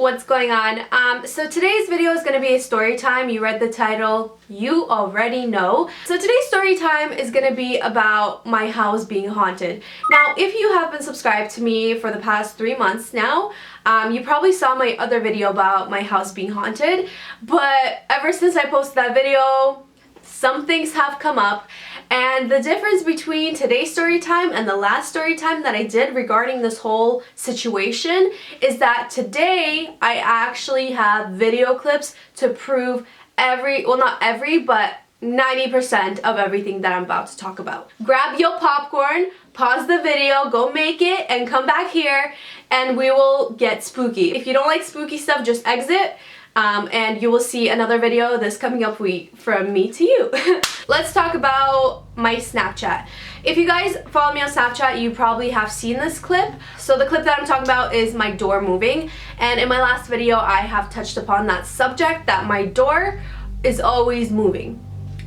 what's going on? So today's video is going to be a story time. You read the title, you already know. So today's story time is going to be about my house being haunted. Now, if you have been subscribed to me for the past 3 months now, you probably saw my other video about my house being haunted, but ever since I posted that video, some things have come up. And the difference between today's story time and the last story time that I did regarding this whole situation is that today I actually have video clips to prove not every, but 90% of everything that I'm about to talk about. Grab your popcorn, pause the video, go make it, and come back here and we will get spooky. If you don't like spooky stuff, just exit. And you will see another video this coming up week from me to you. Let's talk about my Snapchat. If you guys follow me on Snapchat, you probably have seen this clip. So the clip that I'm talking about is my door moving. And in my last video, I have touched upon that subject, that my door is always moving.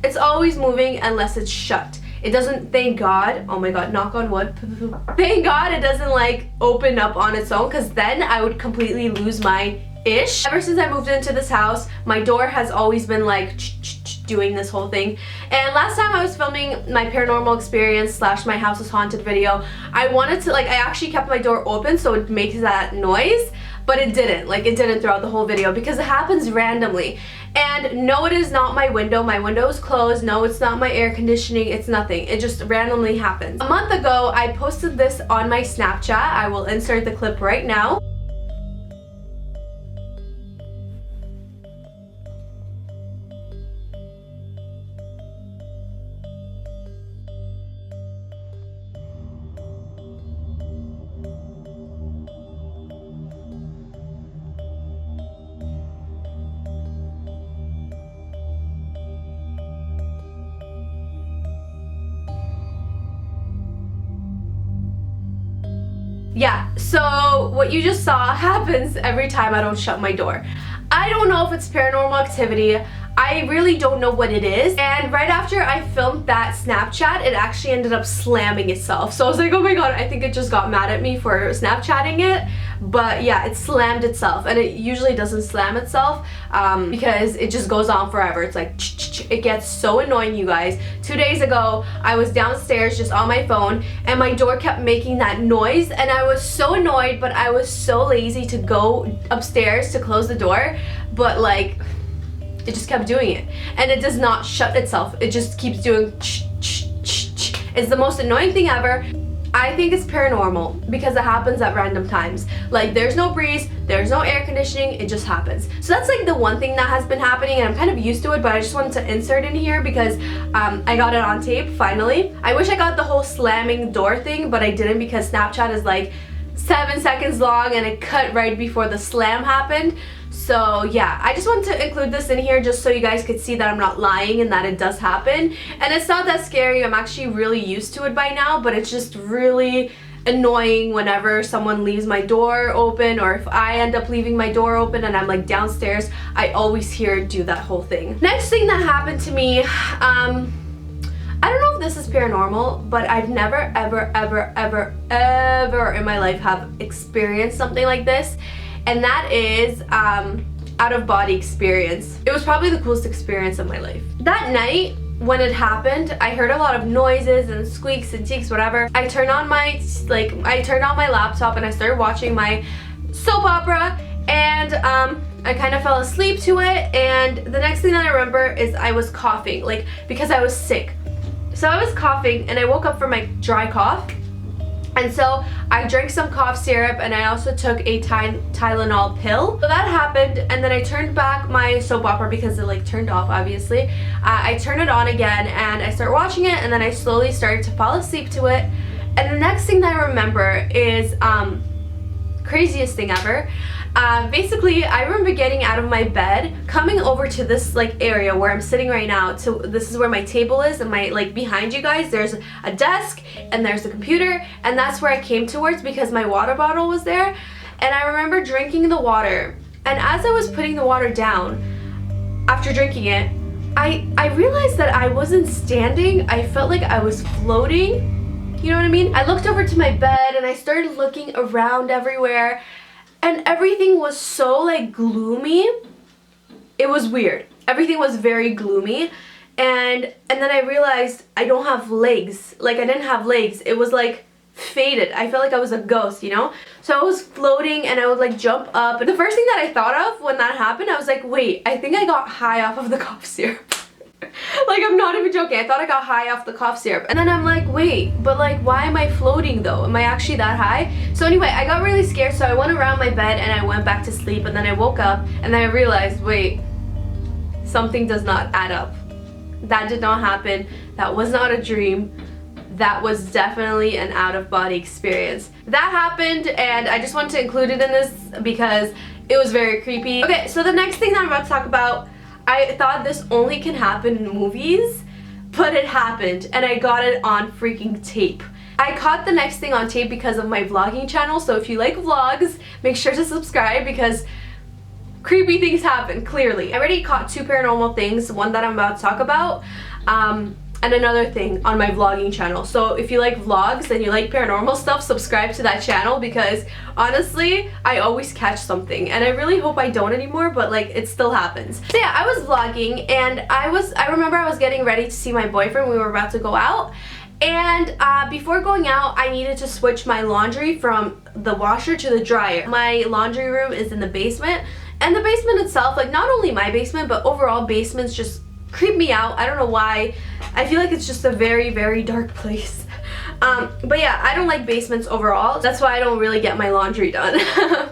It's always moving unless it's shut. It doesn't, thank God, oh my God, knock on wood. Thank God it doesn't like open up on its own, because then I would completely lose my ish. Ever since I moved into this house, my door has always been like doing this whole thing. And last time I was filming my paranormal experience / my house is haunted video, I wanted to I actually kept my door open so it makes that noise, but it didn't. It didn't throughout the whole video because it happens randomly. And no, it is not my window. My window is closed. No, it's not my air conditioning. It's nothing. It just randomly happens. A month ago, I posted this on my Snapchat. I will insert the clip right now. Yeah, so what you just saw happens every time I don't shut my door. I don't know if it's paranormal activity. I really don't know what it is. And right after I filmed that Snapchat, it actually ended up slamming itself. So I was like, oh my God, I think it just got mad at me for Snapchatting it. But yeah, it slammed itself. And it usually doesn't slam itself because it just goes on forever. It's like, it gets so annoying, you guys. 2 days ago, I was downstairs just on my phone and my door kept making that noise. And I was so annoyed, but I was so lazy to go upstairs to close the door. But it just kept doing it, and it does not shut itself. It just keeps doing It's the most annoying thing ever. I think it's paranormal because it happens at random times. There's no breeze, there's no air conditioning, it just happens. So that's the one thing that has been happening, and I'm kind of used to it, but I just wanted to insert in here because I got it on tape finally. I wish I got the whole slamming door thing, but I didn't because Snapchat is 7 seconds long and it cut right before the slam happened. So yeah, I just wanted to include this in here just so you guys could see that I'm not lying and that it does happen. And it's not that scary. I'm actually really used to it by now, but it's just really annoying whenever someone leaves my door open, or if I end up leaving my door open and I'm downstairs, I always hear it do that whole thing. Next thing that happened to me, I don't know if this is paranormal, but I've never ever in my life have experienced something like this. And that is out-of-body experience. It was probably the coolest experience of my life. That night, when it happened, I heard a lot of noises and squeaks and teaks, whatever. I turned on my laptop and I started watching my soap opera, and I kind of fell asleep to it. And the next thing that I remember is I was coughing, because I was sick. So I was coughing and I woke up from my dry cough. And so I drank some cough syrup and I also took a Tylenol pill. So that happened, and then I turned back my soap opera because it turned off, obviously. I turned it on again and I started watching it, and then I slowly started to fall asleep to it. And the next thing that I remember is craziest thing ever. Basically, I remember getting out of my bed, coming over to this area where I'm sitting right now. This is where my table is, and my behind you guys, there's a desk and there's a computer, and that's where I came towards because my water bottle was there. And I remember drinking the water, and as I was putting the water down after drinking it, I realized that I wasn't standing. I felt like I was floating. You know what I mean? I looked over to my bed and I started looking around everywhere. and everything was so like gloomy. It was weird. Everything was very gloomy. And then I realized I don't have legs. Like, I didn't have legs. It was like faded. I felt like I was a ghost, you know? So I was floating and I would like jump up. The first thing that I thought of when that happened, I was like, wait, I think I got high off of the cough syrup. Like, I'm not even joking. I thought I got high off the cough syrup. And then I'm like, wait, but like, why am I floating though? Am I actually that high? So anyway, I got really scared, so I went around my bed and I went back to sleep, and then I woke up and then I realized, wait, something does not add up. That did not happen. That was not a dream. That was definitely an out-of-body experience. That happened, and I just wanted to include it in this because it was very creepy. Okay, so the next thing that I'm about to talk about, I thought this only can happen in movies, but it happened, and I got it on freaking tape. I caught the next thing on tape because of my vlogging channel, so if you like vlogs, make sure to subscribe because creepy things happen, clearly. I already caught 2 paranormal things, one that I'm about to talk about, and another thing on my vlogging channel. So if you like vlogs and you like paranormal stuff, subscribe to that channel because honestly, I always catch something, and I really hope I don't anymore, but like, it still happens. So yeah, I was vlogging, and I remember I was getting ready to see my boyfriend. We were about to go out, and before going out, I needed to switch my laundry from the washer to the dryer. My laundry room is in the basement, and the basement itself, like not only my basement, but overall basements just creep me out. I don't know why. I feel like it's just a very, very dark place. But yeah, I don't like basements overall. That's why I don't really get my laundry done.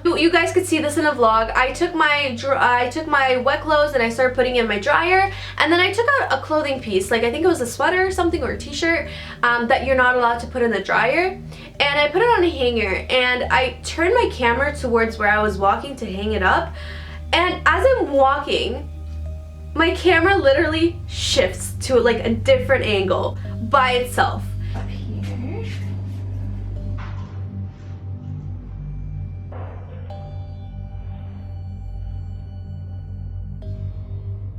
You guys could see this in a vlog. I took my wet clothes and I started putting in my dryer, and then I took out a clothing piece, like I think it was a sweater or something, or a t-shirt, that you're not allowed to put in the dryer, and I put it on a hanger, and I turned my camera towards where I was walking to hang it up, and as I'm walking, my camera literally shifts to like a different angle by itself. Up here.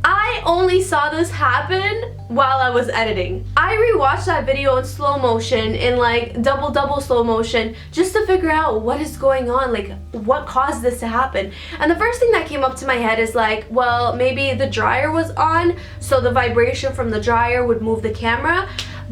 I only saw this happen while I was editing. I rewatched that video in slow motion, in like double slow motion, just to figure out what is going on, like what caused this to happen. And the first thing that came up to my head is like, well, maybe the dryer was on, so the vibration from the dryer would move the camera.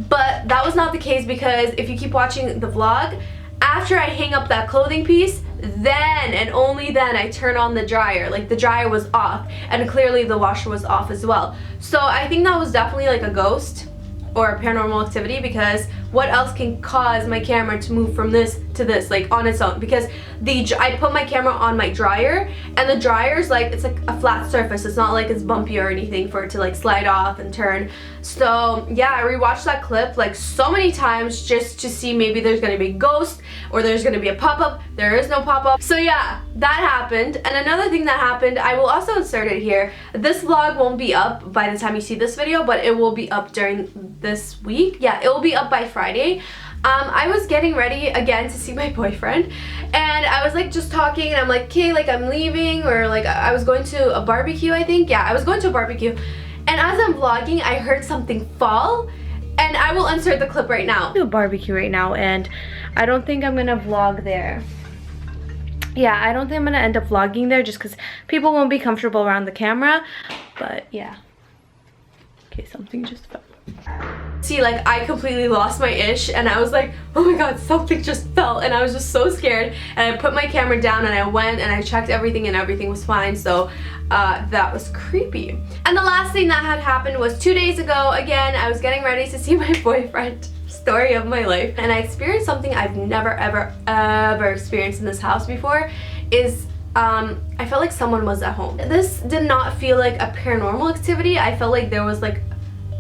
But that was not the case, because if you keep watching the vlog, after I hang up that clothing piece, then and only then I turn on the dryer. Like, the dryer was off, and clearly the washer was off as well. So I think that was definitely like a ghost or a paranormal activity, because what else can cause my camera to move from this to this, like on its own? Because I put my camera on my dryer, and the dryer's like, it's like a flat surface. It's not like it's bumpy or anything for it to like slide off and turn. So yeah, I rewatched that clip like so many times just to see maybe there's gonna be a ghost or there's gonna be a pop-up. There is no pop-up. So yeah, that happened. And another thing that happened, I will also insert it here. This vlog won't be up by the time you see this video, but it will be up during this week. Yeah, it will be up by Friday. I was getting ready again to see my boyfriend, and I was like just talking, and I'm like, okay, like I'm leaving, or like I was going to a barbecue, I think. Yeah, I was going to a barbecue, and as I'm vlogging, I heard something fall, and I will insert the clip right now. I'm to a barbecue right now, and I don't think I'm gonna vlog there. Yeah, I don't think I'm gonna end up vlogging there just because people won't be comfortable around the camera, but yeah. Okay, something just fell. See, like, I completely lost my ish, and I was like, oh my god, something just fell, and I was just so scared, and I put my camera down, and I went and I checked everything, and everything was fine. So that was creepy. And the last thing that had happened was 2 days ago. Again, I was getting ready to see my boyfriend. Story of my life, and I experienced something I've never ever experienced in this house before. Is I felt like someone was at home. This did not feel like a paranormal activity. I felt like there was like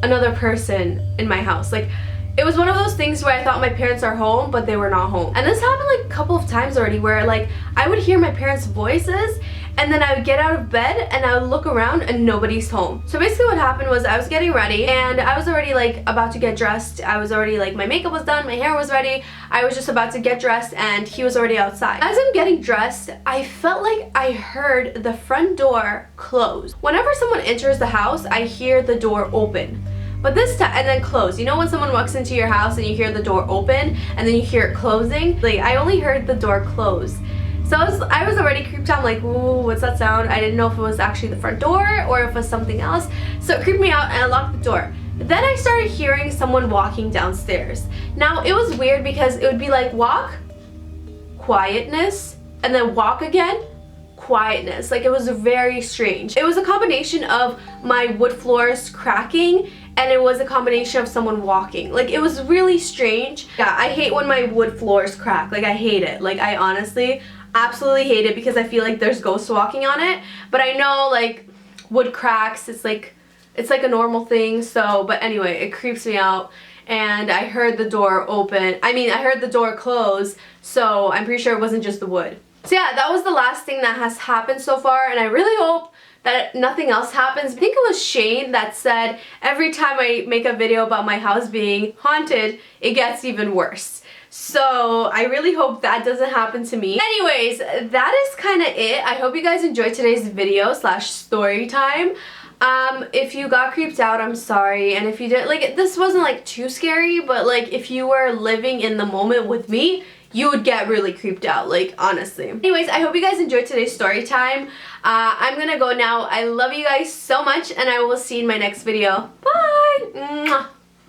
another person in my house. Like, it was one of those things where I thought my parents are home, but they were not home. And this happened like a couple of times already, where like I would hear my parents' voices, and then I would get out of bed and I would look around and nobody's home. So basically what happened was I was getting ready, and I was already like about to get dressed. I was already like, my makeup was done, my hair was ready. I was just about to get dressed, and he was already outside. As I'm getting dressed, I felt like I heard the front door close. Whenever someone enters the house, I hear the door open. But this time, and then close. You know when someone walks into your house and you hear the door open and then you hear it closing? Like, I only heard the door close. So I was already creeped out. I'm like, ooh, what's that sound? I didn't know if it was actually the front door or if it was something else. So it creeped me out and I locked the door. Then I started hearing someone walking downstairs. Now it was weird because it would be like walk, quietness, and then walk again, quietness. Like it was very strange. It was a combination of my wood floors cracking and it was a combination of someone walking. Like it was really strange. Yeah, I hate when my wood floors crack. Like I hate it. Like I honestly absolutely hate it because I feel like there's ghosts walking on it. But I know like wood cracks, it's like a normal thing. So, but anyway, it creeps me out. And I heard the door open. I mean, I heard the door close. So I'm pretty sure it wasn't just the wood. So yeah, that was the last thing that has happened so far. And I really hope that nothing else happens. I think it was Shane that said every time I make a video about my house being haunted, it gets even worse. So I really hope that doesn't happen to me. Anyways, that is kind of it. I hope you guys enjoyed today's video / story time. If you got creeped out, I'm sorry. And if you did, like, this wasn't like too scary, but like if you were living in the moment with me, you would get really creeped out, like honestly. Anyways, I hope you guys enjoyed today's story time. I'm gonna go now. I love you guys so much and I will see you in my next video. Bye! Mwah.